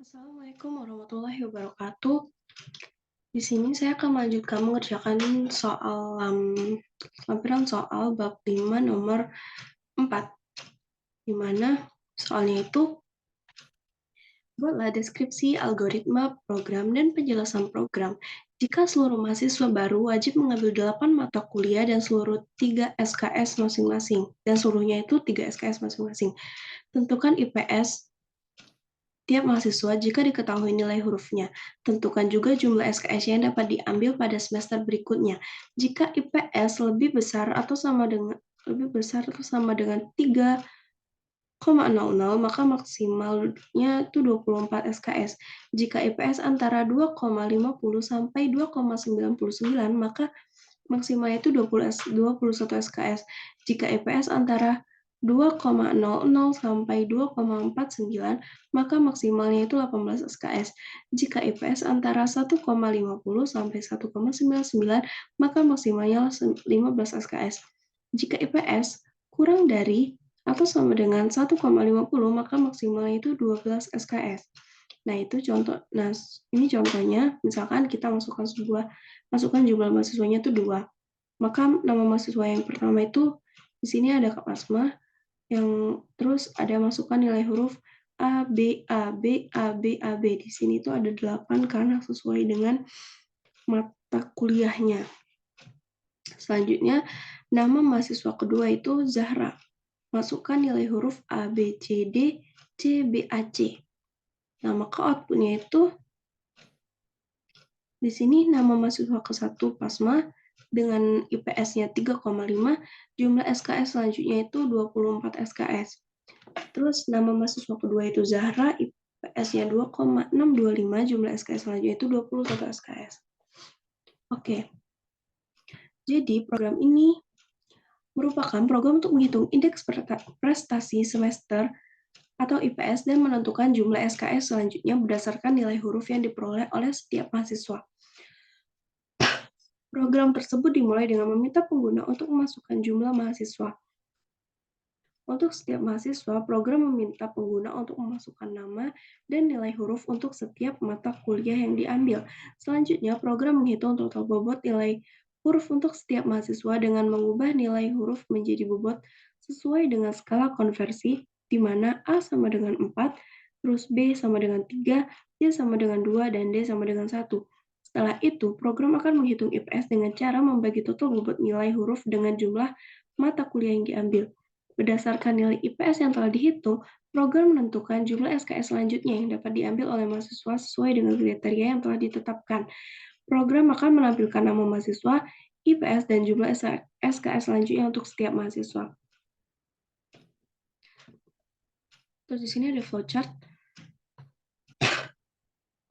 Assalamualaikum warahmatullahi wabarakatuh. Di sini saya akan melanjutkan mengerjakan lampiran soal bab 5 nomor 4, di mana soalnya itu buatlah deskripsi algoritma program dan penjelasan program. Jika seluruh mahasiswa baru wajib mengambil 8 mata kuliah dan seluruh 3 SKS masing-masing, dan seluruhnya itu 3 SKS masing-masing. Tentukan IPS tiap mahasiswa jika diketahui nilai hurufnya. Tentukan juga jumlah SKS yang dapat diambil pada semester berikutnya. Jika IPS lebih besar atau sama dengan 3,00, maka maksimalnya itu 24 SKS. Jika IPS antara 2,50 sampai 2,99, maka maksimalnya itu 21 SKS. Jika IPS antara 2,00 sampai 2,49, maka maksimalnya itu 18 SKS. Jika IPS antara 1,50 sampai 1,99, maka maksimalnya 15 SKS. Jika IPS kurang dari atau sama dengan 1,50, maka maksimalnya itu 12 SKS. Nah, ini contohnya, misalkan kita masukkan jumlah mahasiswanya itu 2. Maka nama mahasiswa yang pertama itu di sini ada Kak Asma, yang terus ada masukkan nilai huruf A, B, A, B, A, B, A, B. Di sini itu ada 8 karena sesuai dengan mata kuliahnya. Selanjutnya, nama mahasiswa kedua itu Zahra. Masukkan nilai huruf A, B, C, D, C, B, A, C. Nah, maka outputnya itu di sini nama mahasiswa ke-1 Pasma dengan IPS-nya 3,5, jumlah SKS selanjutnya itu 24 SKS. Terus nama mahasiswa kedua itu Zahra, IPS-nya 2,625, jumlah SKS selanjutnya itu 21 SKS. Oke. Jadi program ini merupakan program untuk menghitung indeks prestasi semester atau IPS dan menentukan jumlah SKS selanjutnya berdasarkan nilai huruf yang diperoleh oleh setiap mahasiswa. Program tersebut dimulai dengan meminta pengguna untuk memasukkan jumlah mahasiswa. Untuk setiap mahasiswa, program meminta pengguna untuk memasukkan nama dan nilai huruf untuk setiap mata kuliah yang diambil. Selanjutnya, program menghitung total bobot nilai huruf untuk setiap mahasiswa dengan mengubah nilai huruf menjadi bobot sesuai dengan skala konversi, di mana A sama dengan 4, terus B sama dengan 3, C sama dengan 2, dan D sama dengan 1. Setelah itu, program akan menghitung IPS dengan cara membagi total bobot nilai huruf dengan jumlah mata kuliah yang diambil. Berdasarkan nilai IPS yang telah dihitung, program menentukan jumlah SKS selanjutnya yang dapat diambil oleh mahasiswa sesuai dengan kriteria yang telah ditetapkan. Program akan menampilkan nama mahasiswa, IPS, dan jumlah SKS selanjutnya untuk setiap mahasiswa. Terus di sini ada flowchart.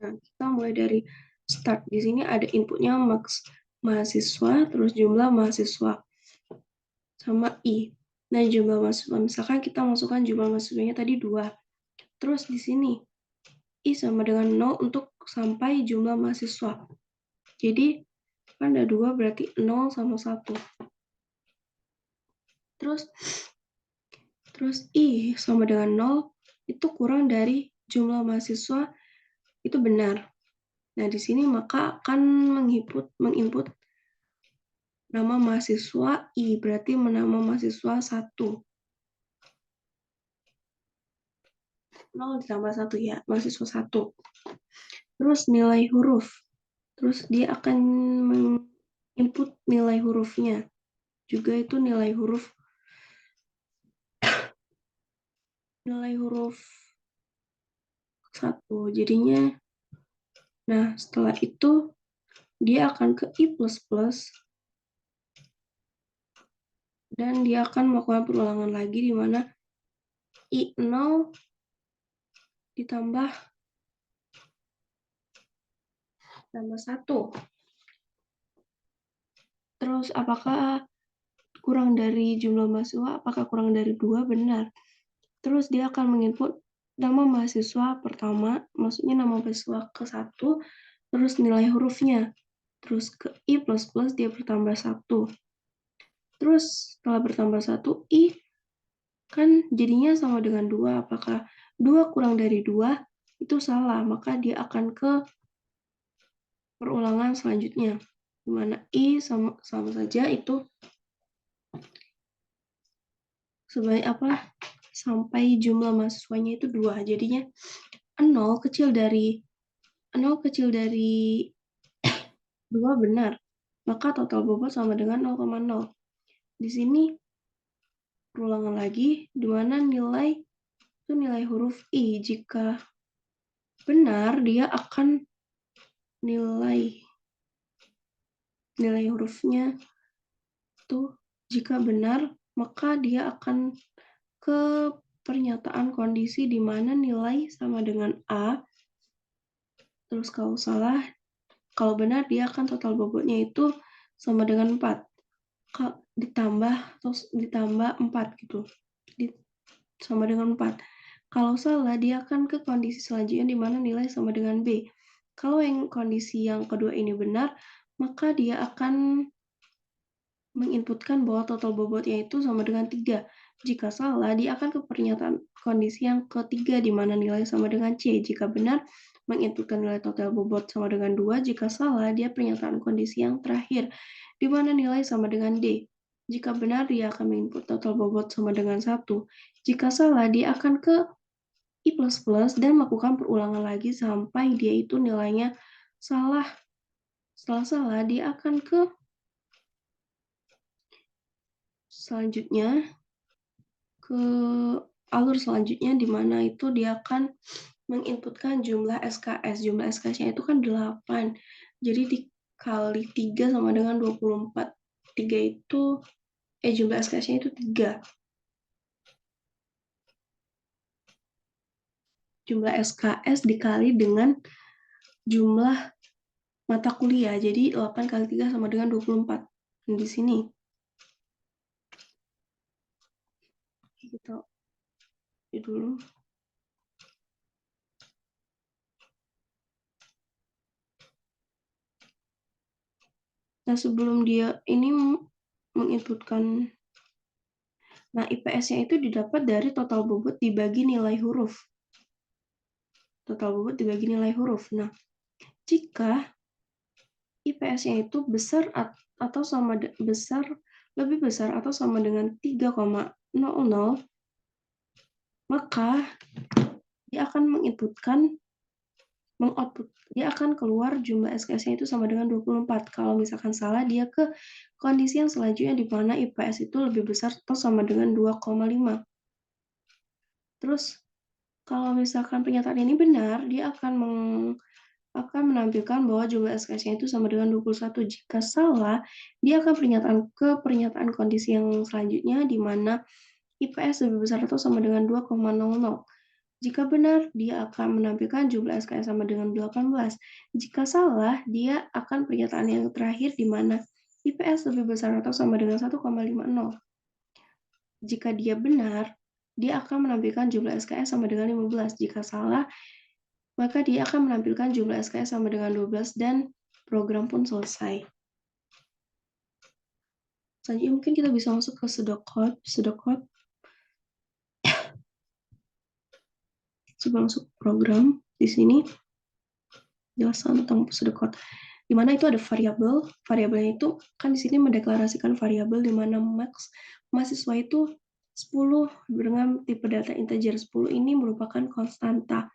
Nah, kita mulai dari start. Di sini ada inputnya mahasiswa, terus jumlah mahasiswa, sama I. Nah, jumlah mahasiswa, misalkan kita masukkan jumlah mahasiswanya tadi 2. Terus di sini, I sama dengan 0 untuk sampai jumlah mahasiswa. Jadi, kan ada 2, berarti 0 sama 1. Terus I sama dengan 0, itu kurang dari jumlah mahasiswa, itu benar. Nah, di sini maka akan menginput nama mahasiswa I, berarti nama mahasiswa 1. 0 ditambah 1 ya, mahasiswa 1. Terus nilai huruf. Terus dia akan menginput nilai hurufnya. Juga itu nilai huruf 1. Jadinya, nah setelah itu dia akan ke I++, dan dia akan melakukan perulangan lagi di mana I0 ditambah 1. Terus apakah kurang dari jumlah mahasiswa? Apakah kurang dari 2? Benar. Terus dia akan menginput nama mahasiswa pertama, maksudnya nama mahasiswa ke-1, terus nilai hurufnya. Terus ke I++ dia bertambah 1. Terus setelah bertambah 1, I kan jadinya sama dengan 2. Apakah 2 kurang dari 2? itu salah, maka dia akan ke perulangan selanjutnya, di mana I sama saja itu sebagai apa? Sampai jumlah mahasiswanya itu 2. Jadinya 0 kecil dari 2 benar. Maka total bobot sama dengan 0,0. Di sini perulangan lagi, di mana nilai itu nilai huruf I. Jika benar, dia akan nilai hurufnya itu, jika benar, maka dia akan ke pernyataan kondisi di mana nilai sama dengan A. Terus kalau salah, kalau benar dia akan total bobotnya itu sama dengan 4. Ditambah 4 gitu. Sama dengan 4. Kalau salah, dia akan ke kondisi selanjutnya di mana nilai sama dengan B. Kalau yang kondisi yang kedua ini benar, maka dia akan menginputkan bahwa total bobotnya itu sama dengan 3. Jika salah, dia akan ke pernyataan kondisi yang ketiga di mana nilai sama dengan C. Jika benar, menginputkan nilai total bobot sama dengan 2. Jika salah, dia pernyataan kondisi yang terakhir di mana nilai sama dengan D. Jika benar, dia akan menginput total bobot sama dengan 1. Jika salah, dia akan ke I++ dan melakukan perulangan lagi sampai dia itu nilainya salah. Setelah salah, dia akan ke selanjutnya, ke alur selanjutnya di mana itu dia akan menginputkan jumlah SKS. Jumlah SKS-nya itu kan 8. Jadi dikali 3 sama dengan 24. 3 itu jumlah SKS-nya itu 3. Jumlah SKS dikali dengan jumlah mata kuliah. Jadi 8 kali 3 sama dengan 24. Dan di sini kita dulu. Nah, sebelum dia ini menginputkan, nah IPS-nya itu didapat dari total bobot dibagi nilai huruf. Total bobot dibagi nilai huruf. Nah, jika IPS-nya itu besar atau sama lebih besar atau sama dengan 3,00, maka dia akan dia akan keluar jumlah SKS-nya itu sama dengan 24. Kalau misalkan salah, dia ke kondisi yang selanjutnya di mana IPS itu lebih besar atau sama dengan 2,5. Terus, kalau misalkan pernyataan ini benar, dia akan menampilkan bahwa jumlah SKS-nya itu sama dengan 21. Jika salah, dia akan pernyataan kondisi yang selanjutnya di mana IPS lebih besar atau sama dengan 2,00. Jika benar, dia akan menampilkan jumlah SKS sama dengan 18. Jika salah, dia akan pernyataan yang terakhir di mana IPS lebih besar atau sama dengan 1,50. Jika dia benar, dia akan menampilkan jumlah SKS sama dengan 15. Jika salah, maka dia akan menampilkan jumlah SKS sama dengan 12 dan program pun selesai. Selanjutnya mungkin kita bisa masuk ke pseudocode. Sebelum masuk program, di sini jelasan tentang pseudocode. Di mana itu ada variabel. Variabelnya itu kan di sini mendeklarasikan variabel di mana max mahasiswa itu 10 dengan tipe data integer. 10 ini merupakan konstanta.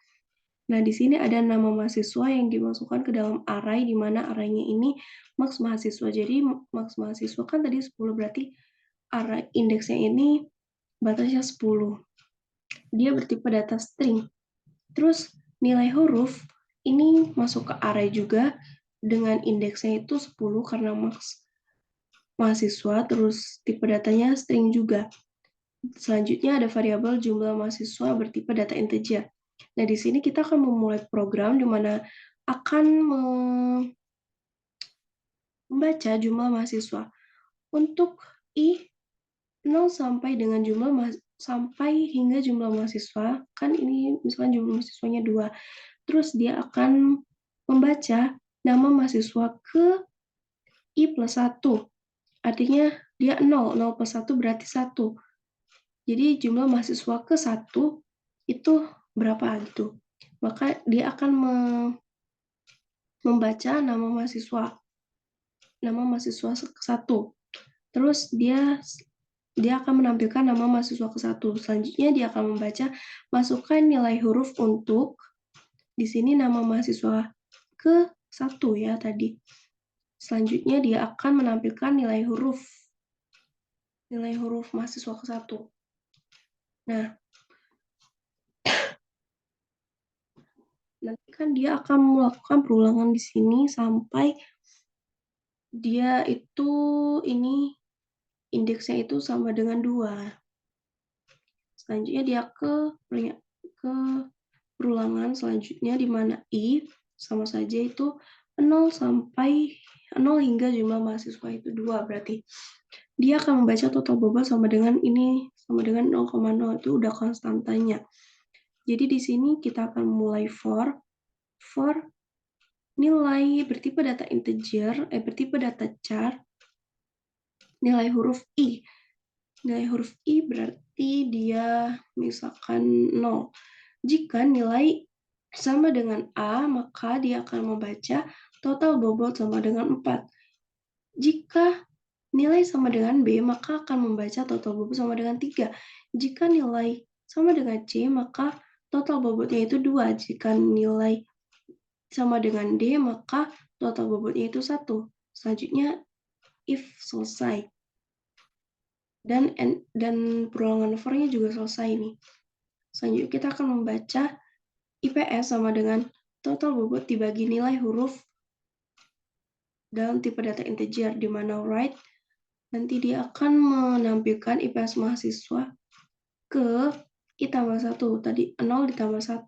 Nah, di sini ada nama mahasiswa yang dimasukkan ke dalam array, di mana array-nya ini max mahasiswa. Jadi, max mahasiswa kan tadi 10, berarti array indeksnya ini batasnya 10. Dia bertipe data string. Terus, nilai huruf ini masuk ke array juga, dengan indeksnya itu 10 karena max mahasiswa, terus tipe datanya string juga. Selanjutnya ada variabel jumlah mahasiswa bertipe data integer. Nah, di sini kita akan memulai program di mana akan membaca jumlah mahasiswa. Untuk I 0 sampai hingga jumlah mahasiswa, kan ini misalkan jumlah mahasiswanya 2. Terus dia akan membaca nama mahasiswa ke I plus 1. Artinya dia 0 plus 1 berarti 1. Jadi jumlah mahasiswa ke 1 itu berapa gitu. maka dia akan membaca nama mahasiswa satu. Terus dia akan menampilkan nama mahasiswa ke-1. Selanjutnya dia akan membaca, masukkan nilai huruf untuk, di sini nama mahasiswa ke-1 ya tadi. Selanjutnya dia akan menampilkan nilai huruf mahasiswa ke-1. Nah, nanti kan dia akan melakukan perulangan di sini sampai dia itu indeksnya itu sama dengan 2. Selanjutnya dia ke perulangan selanjutnya di mana I sama saja itu 0 hingga jumlah mahasiswa itu 2 berarti. Dia akan membaca total bobot sama dengan 0,0 itu udah konstantanya. Jadi di sini kita akan mulai for nilai bertipe data integer, bertipe data char, nilai huruf I. Nilai huruf I berarti dia misalkan 0. Jika nilai sama dengan A, maka dia akan membaca total bobot sama dengan 4. Jika nilai sama dengan B, maka akan membaca total bobot sama dengan 3. Jika nilai sama dengan C, maka total bobotnya itu 2. Jika nilai sama dengan D, maka total bobotnya itu 1. Selanjutnya, if selesai. Dan perulangan for-nya juga selesai nih. Selanjutnya kita akan membaca IPS sama dengan total bobot dibagi nilai huruf dalam tipe data integer, di mana write nanti dia akan menampilkan IPS mahasiswa ke I tambah 1. Tadi 0 ditambah 1.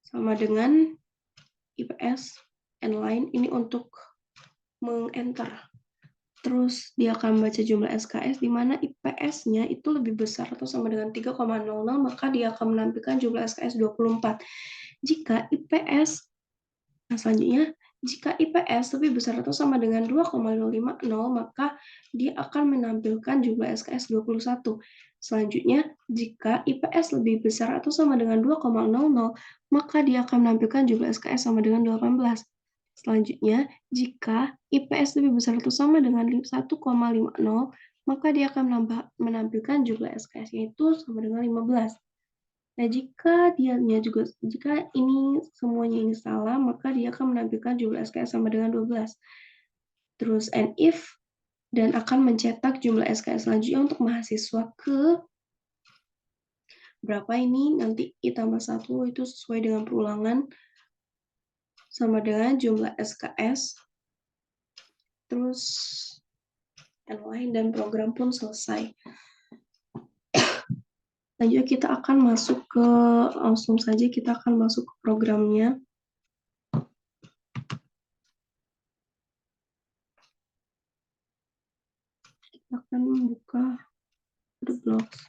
Sama dengan IPS and line ini untuk meng-enter. Terus dia akan membaca jumlah SKS di mana IPS-nya itu lebih besar atau sama dengan 3,00, maka dia akan menampilkan jumlah SKS 24. Jika IPS, selanjutnya, jika IPS lebih besar atau sama dengan 2,050, maka dia akan menampilkan jumlah SKS 21. Selanjutnya, jika IPS lebih besar atau sama dengan 2,00, maka dia akan menampilkan jumlah SKS sama dengan 18. Selanjutnya, jika IPS lebih besar atau sama dengan 1,50, maka dia akan menampilkan jumlah SKS yaitu sama dengan 15. Nah, jika ini semuanya ini salah, maka dia akan menampilkan jumlah SKS sama dengan 12. Terus and if, dan akan mencetak jumlah SKS selanjutnya untuk mahasiswa ke berapa ini, nanti I tambah 1 itu sesuai dengan perulangan, sama dengan jumlah SKS, terus yang lain, dan program pun selesai. Lanjut kita akan langsung saja kita akan masuk ke programnya. Kita akan membuka the blocks.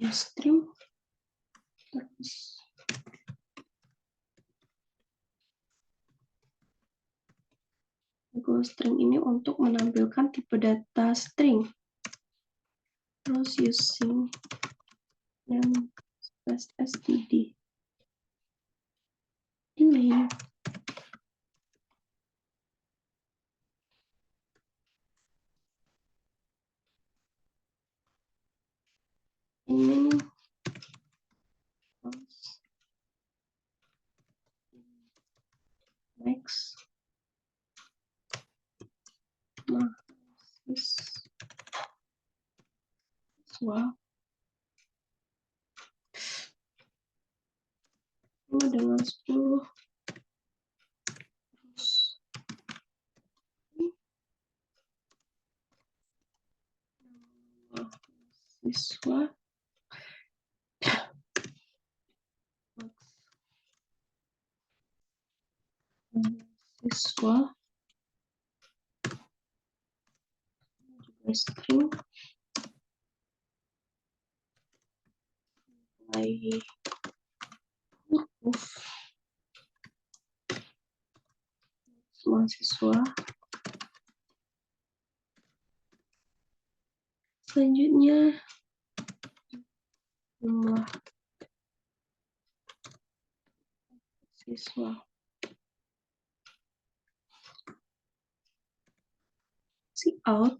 Ya, stream. Terus Go string ini untuk menampilkan tipe data string. Terus using name std. Ini next mahasiswa dengan 10 mahasiswa juga string huruf mahasiswa. Selanjutnya jumlah siswa. Cout,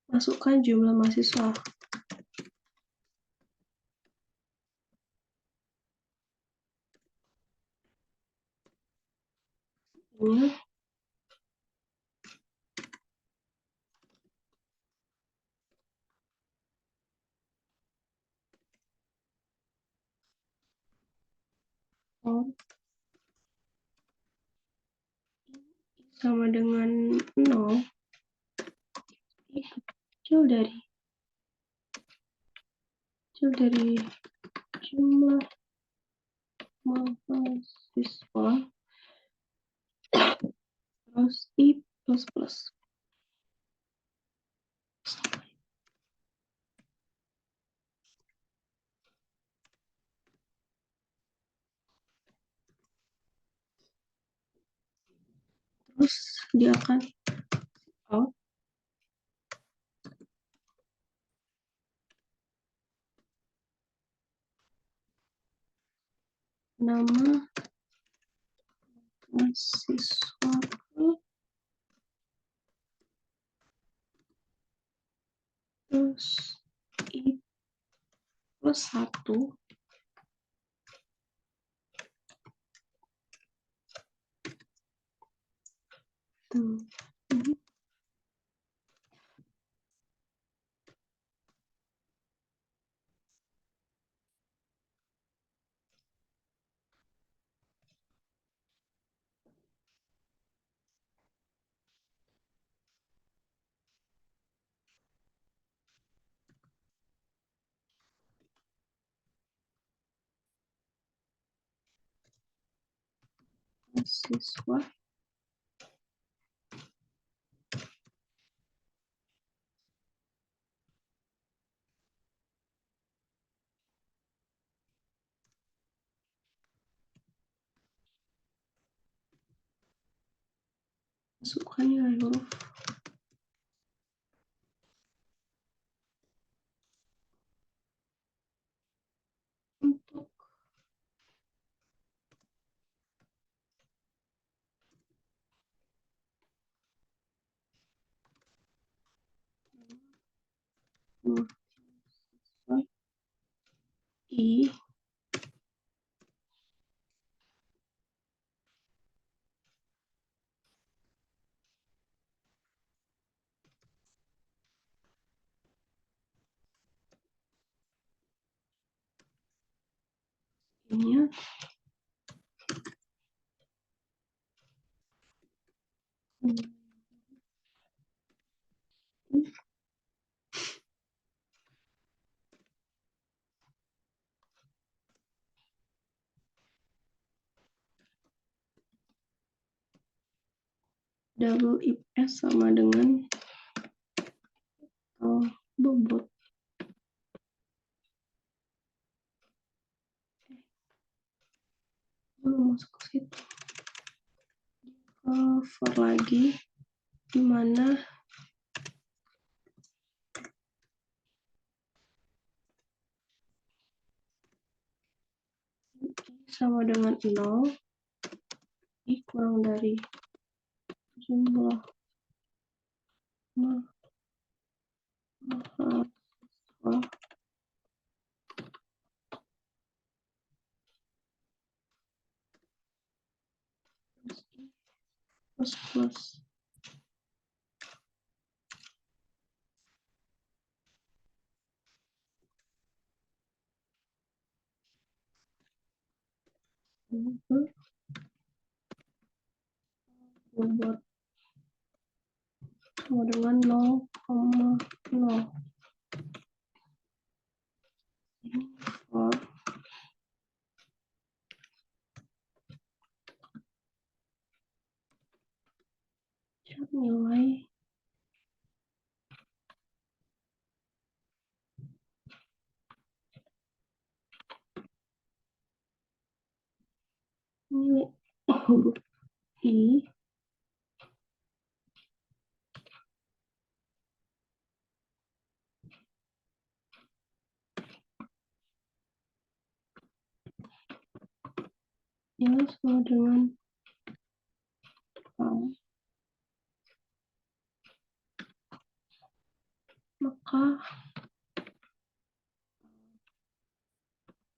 masukkan jumlah mahasiswa. Ini sama dengan 0, kecil dari jumlah mahasiswa terus I plus. Terus dia akan out nama mahasiswa terus I plus 1 tuh. Mahasiswa masukkan nilai huruf untuk mahasiswa I nya double if S sama dengan bobot belum masuk ke situ. For lagi di mana sama dengan 0 I kurang dari jumlah mahasiswa plus bobot sama dengan 0,0 for nilai huruf I yang sama dengan A, maka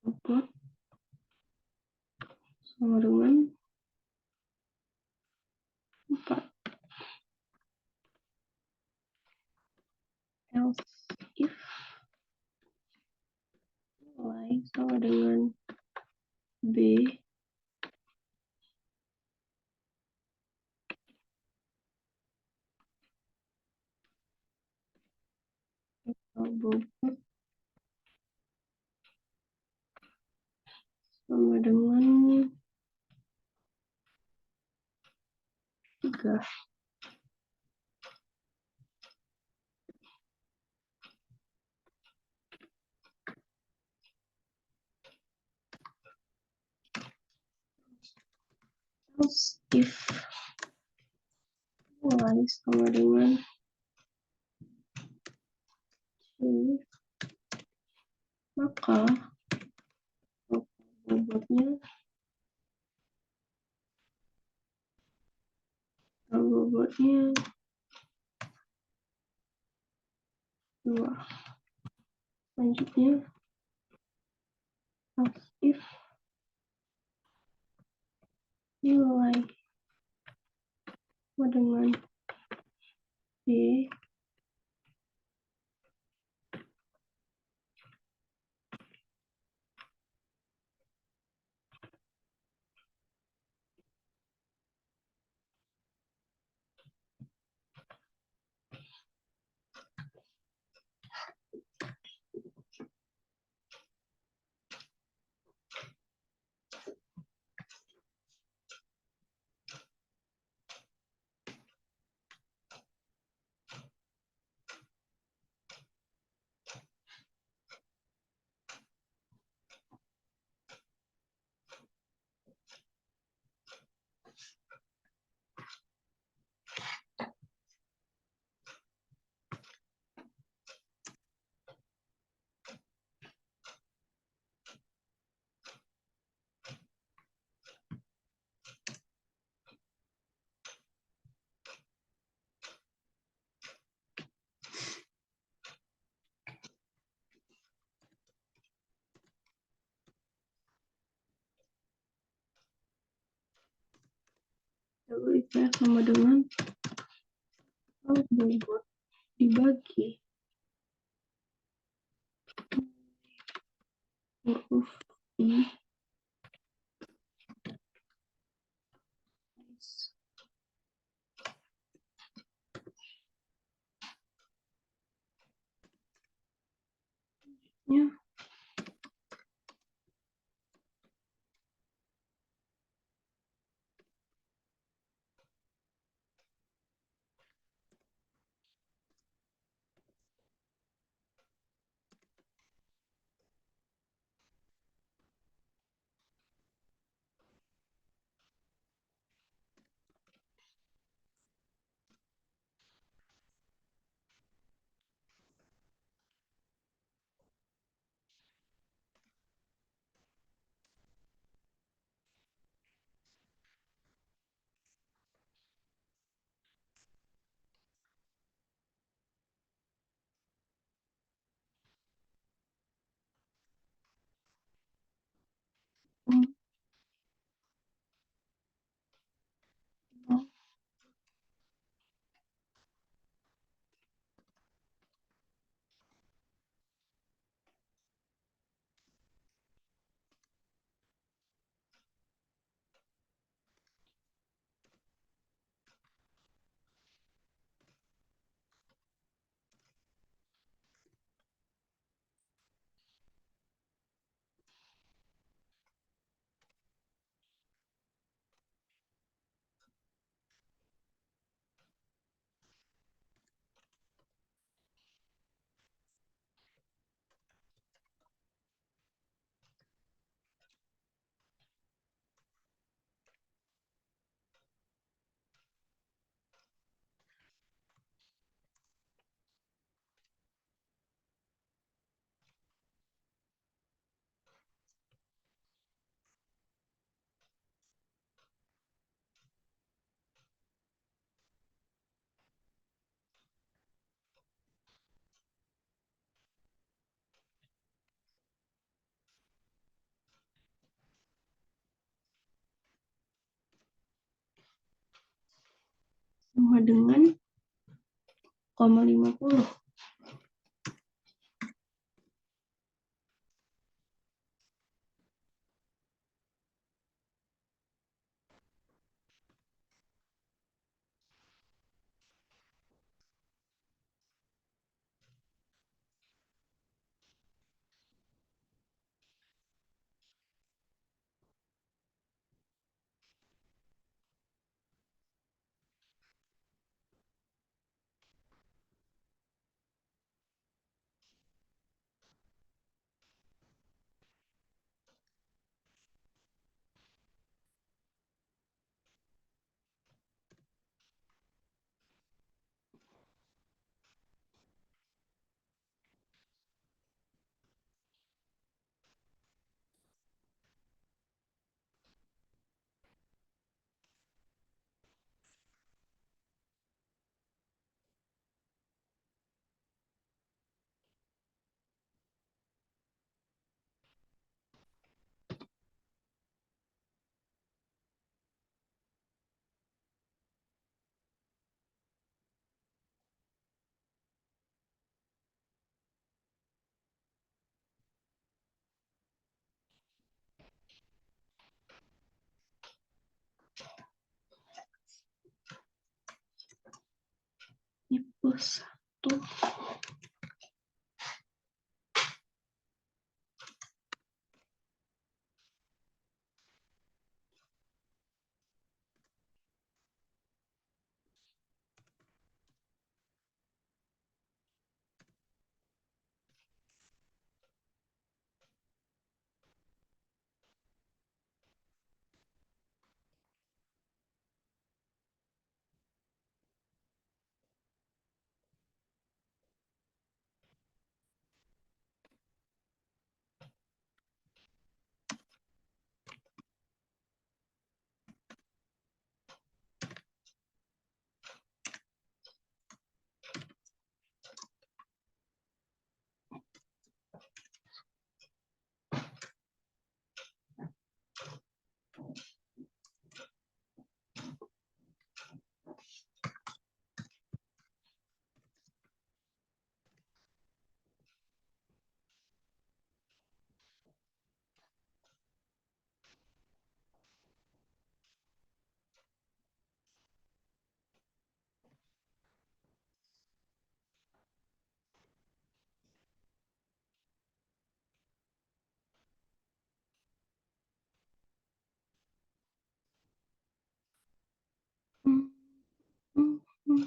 output sama dengan 4. Else if nilai sama dengan B bobot sama dengan 3. Else if nilai sama dengan C, maka bobotnya bobotnya 2. Selanjutnya else if nilai sama dengan B WIPF sama dengan bobot dibagi huruf I nya sama dengan 0,50. Ini plus 1. Hmm, hmm, hmm.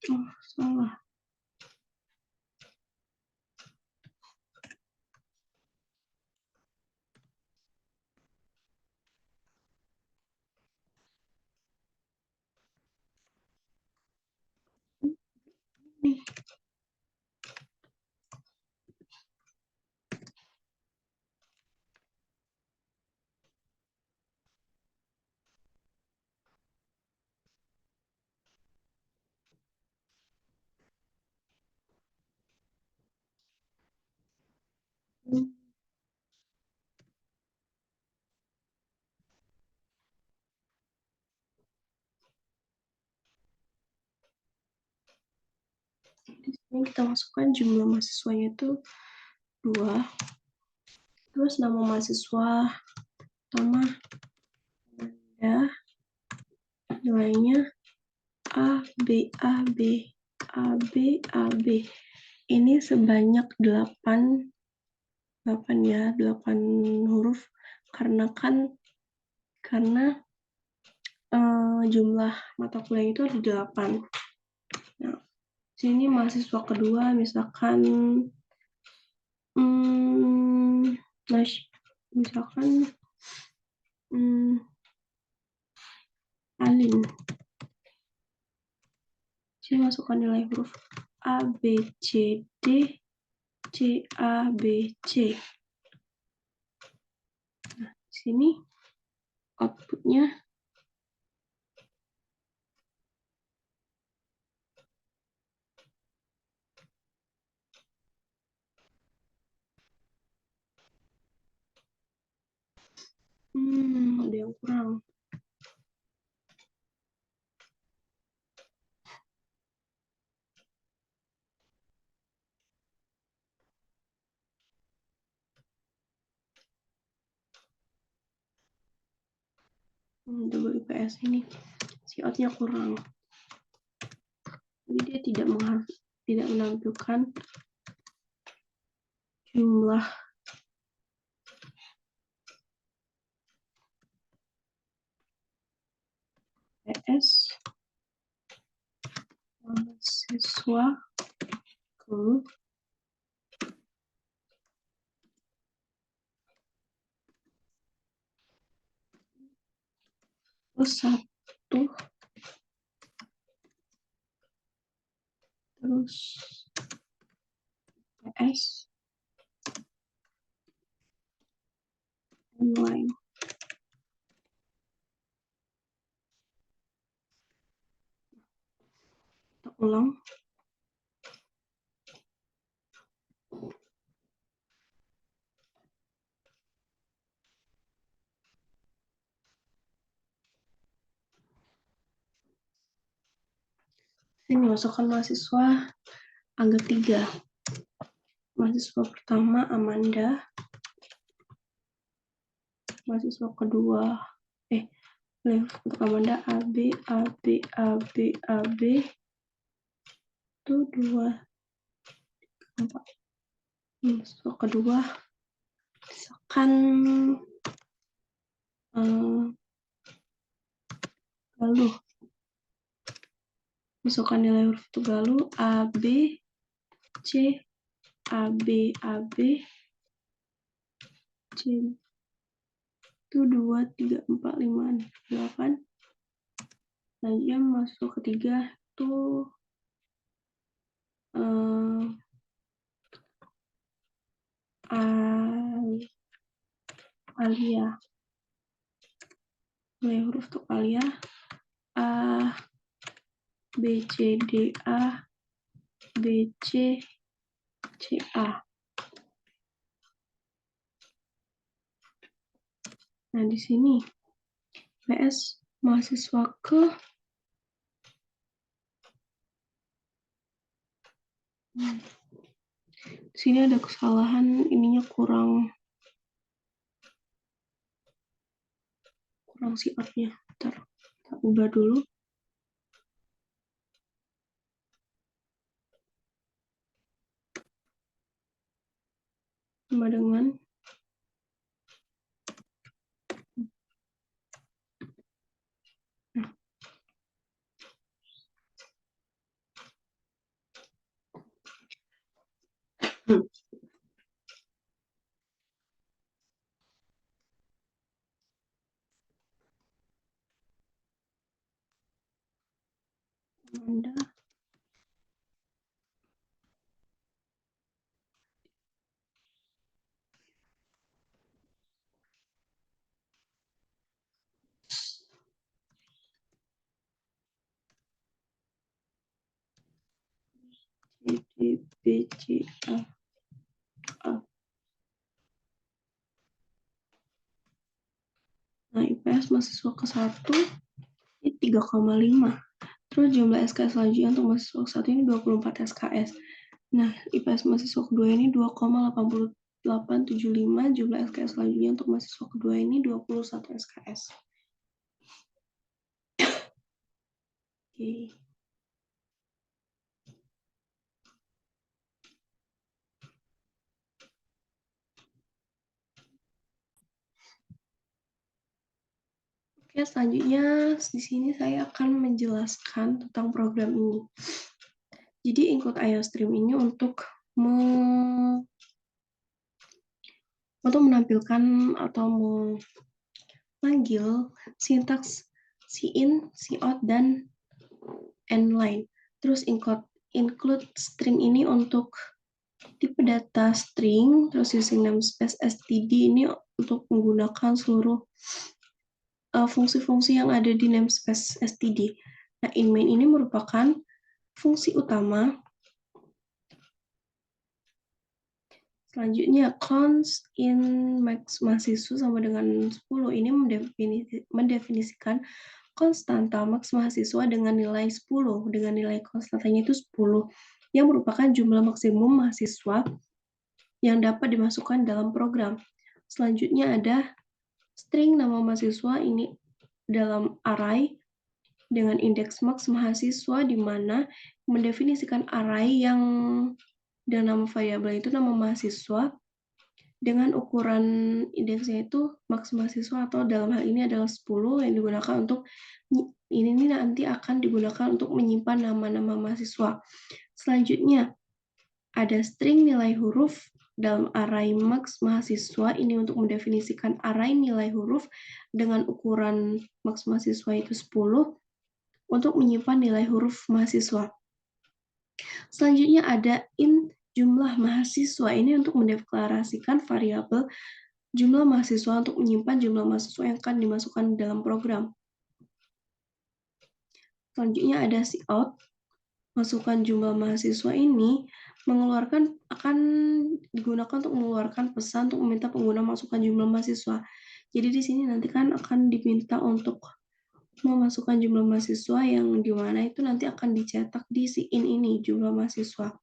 Oh, salah. Nih. Hmm, Di sini kita masukkan jumlah mahasiswanya itu 2. Terus nama mahasiswa sama ya, nilainya A, B, A, B, A, B, A, B. Ini sebanyak 8 ya, 8 huruf karena jumlah mata kuliah itu ada 8. Nah, sini mahasiswa kedua misalkan misalkan Alin. Saya masukkan nilai huruf A, B, C, D, C, A, B, C. Nah, di sini outputnya yang kurang. Double IPS ini si out-nya kurang. Jadi dia tidak menampilkan jumlah IPS mahasiswa ke satu terus IPS online. Kita ulang. Ini masukkan mahasiswa angka 3. Mahasiswa pertama Amanda. Mahasiswa kedua untuk Amanda AB itu 2 4. Mahasiswa kedua misalkan Galuh. Masukkan nilai huruf itu Galuh AB C AB C itu 2 3 4 5 8. Selanjutnya masuk ketiga itu Alia. Nilai huruf untuk Alia A B C D A B C C A. Nah, di sini PS mahasiswa ke di sini ada kesalahan, ininya kurang sifatnya. Bentar, kita ubah dulu. Sama dengan Amanda C D B C A. Nah, IPS mahasiswa ke-1 ini 3,5. Terus jumlah SKS selanjutnya untuk mahasiswa ke-1 ini 24 SKS. Nah, IPS mahasiswa kedua ini 2,8875. Jumlah SKS selanjutnya untuk mahasiswa kedua ini 21 SKS. Oke. Oke, selanjutnya di sini saya akan menjelaskan tentang program ini. Jadi include IOStream ini untuk menampilkan atau memanggil sintaks cin, cout, dan endline. Terus include string ini untuk tipe data string, terus using namespace std ini untuk menggunakan seluruh fungsi-fungsi yang ada di namespace std. Nah, in main ini merupakan fungsi utama. Selanjutnya, const in max mahasiswa sama dengan 10. Ini mendefinisikan konstanta max mahasiswa dengan nilai 10, dengan nilai konstantanya itu 10, yang merupakan jumlah maksimum mahasiswa yang dapat dimasukkan dalam program. Selanjutnya ada string nama mahasiswa ini dalam array dengan indeks max mahasiswa, di mana mendefinisikan array yang dan nama variabel itu nama mahasiswa dengan ukuran indeksnya itu max mahasiswa, atau dalam hal ini adalah 10, yang digunakan untuk ini nanti akan digunakan untuk menyimpan nama-nama mahasiswa. Selanjutnya ada string nilai huruf dalam array max mahasiswa, ini untuk mendefinisikan array nilai huruf dengan ukuran max mahasiswa itu 10 untuk menyimpan nilai huruf mahasiswa. Selanjutnya ada int jumlah mahasiswa, ini untuk mendeklarasikan variabel jumlah mahasiswa untuk menyimpan jumlah mahasiswa yang akan dimasukkan dalam program. Selanjutnya ada cout, masukkan jumlah mahasiswa ini akan digunakan untuk mengeluarkan pesan untuk meminta pengguna masukkan jumlah mahasiswa. Jadi di sini nanti kan akan diminta untuk memasukkan jumlah mahasiswa yang dimana itu nanti akan dicetak di si in ini jumlah mahasiswa.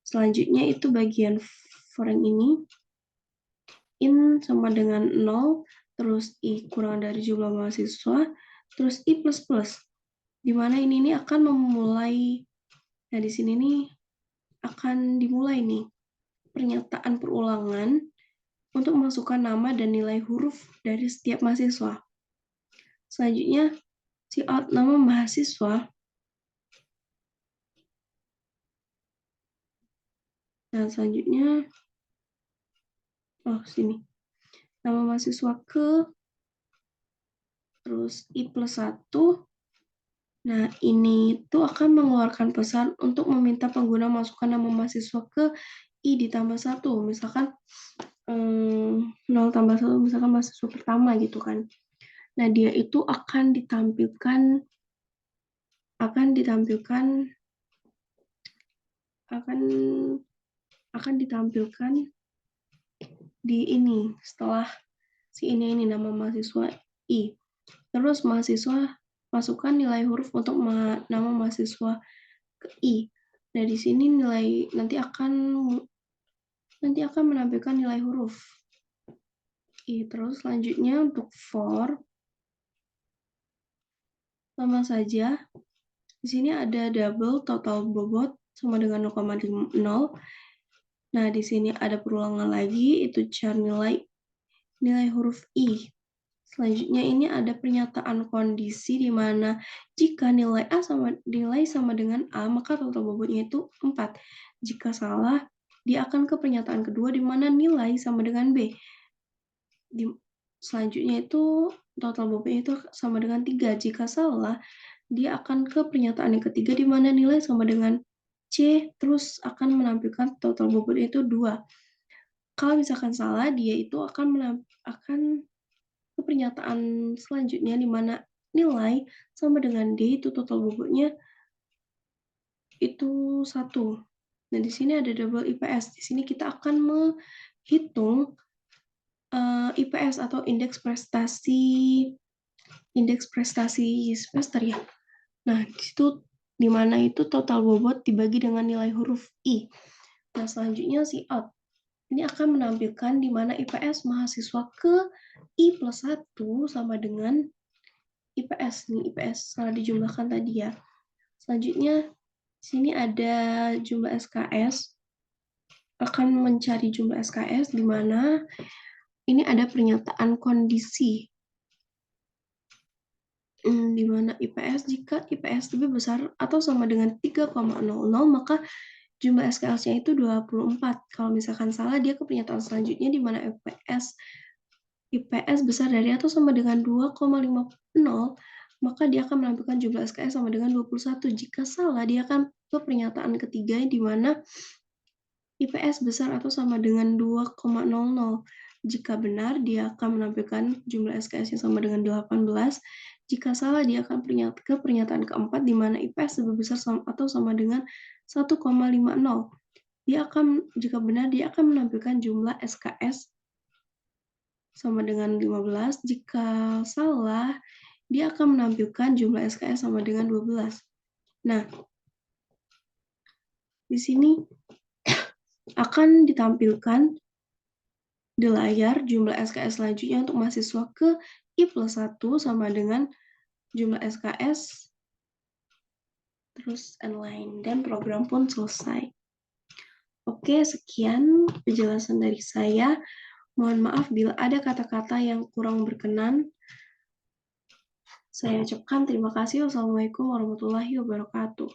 Selanjutnya itu bagian for yang ini, in sama dengan 0, terus i kurang dari jumlah mahasiswa, terus i plus plus, dimana ini akan memulai, nah di sini nih akan dimulai nih pernyataan perulangan untuk memasukkan nama dan nilai huruf dari setiap mahasiswa. Selanjutnya cout nama mahasiswa. Nah selanjutnya sini nama mahasiswa ke, terus i plus 1. Nah, ini tuh akan mengeluarkan pesan untuk meminta pengguna masukkan nama mahasiswa ke i ditambah 1. Misalkan 0 tambah 1, misalkan mahasiswa pertama gitu kan. Nah, dia itu akan ditampilkan di ini setelah si ini nama mahasiswa i. Terus mahasiswa masukkan nilai huruf untuk nama mahasiswa ke i. Nah, di sini nilai nanti akan menampilkan nilai huruf i. Terus selanjutnya untuk for, sama saja. Di sini ada double total bobot sama dengan 0,0. Nah, di sini ada perulangan lagi, itu char nilai huruf i. Selanjutnya ini ada pernyataan kondisi di mana jika nilai sama dengan A, maka total bobotnya itu 4. Jika salah, dia akan ke pernyataan kedua di mana nilai sama dengan B. Selanjutnya itu total bobotnya itu sama dengan 3. Jika salah, dia akan ke pernyataan yang ketiga di mana nilai sama dengan C, terus akan menampilkan total bobotnya itu 2. Kalau misalkan salah, dia itu akan ke pernyataan selanjutnya di mana nilai sama dengan D, itu total bobotnya itu 1. Nah, di sini ada double IPS. Di sini kita akan menghitung IPS atau indeks prestasi semester ya. Nah, di situ di mana itu total bobot dibagi dengan nilai huruf I. Nah, selanjutnya cout. Ini akan menampilkan di mana IPS mahasiswa ke I plus 1 sama dengan IPS. Nih, IPS setelah dijumlahkan tadi ya. Selanjutnya, di sini ada jumlah SKS. Akan mencari jumlah SKS di mana ini ada pernyataan kondisi. Di mana IPS, jika IPS lebih besar atau sama dengan 3,00, maka jumlah SKS-nya itu 24. Kalau misalkan salah, dia ke pernyataan selanjutnya di mana IPS besar dari atau sama dengan 2,50, maka dia akan menampilkan jumlah SKS sama dengan 21. Jika salah, dia akan ke pernyataan ketiga di mana IPS besar atau sama dengan 2,00. Jika benar, dia akan menampilkan jumlah SKS yang sama dengan 18. Jika salah, dia akan ke pernyataan keempat di mana IPS lebih besar atau sama dengan 1,50. jika benar, dia akan menampilkan jumlah SKS sama dengan 15. Jika salah, dia akan menampilkan jumlah SKS sama dengan 12. Nah, di sini akan ditampilkan di layar jumlah SKS selanjutnya untuk mahasiswa ke I+1 sama dengan jumlah SKS, terus lain, dan program pun selesai. Oke, sekian penjelasan dari saya. Mohon maaf bila ada kata-kata yang kurang berkenan. Saya ucapkan terima kasih. Wassalamualaikum warahmatullahi wabarakatuh.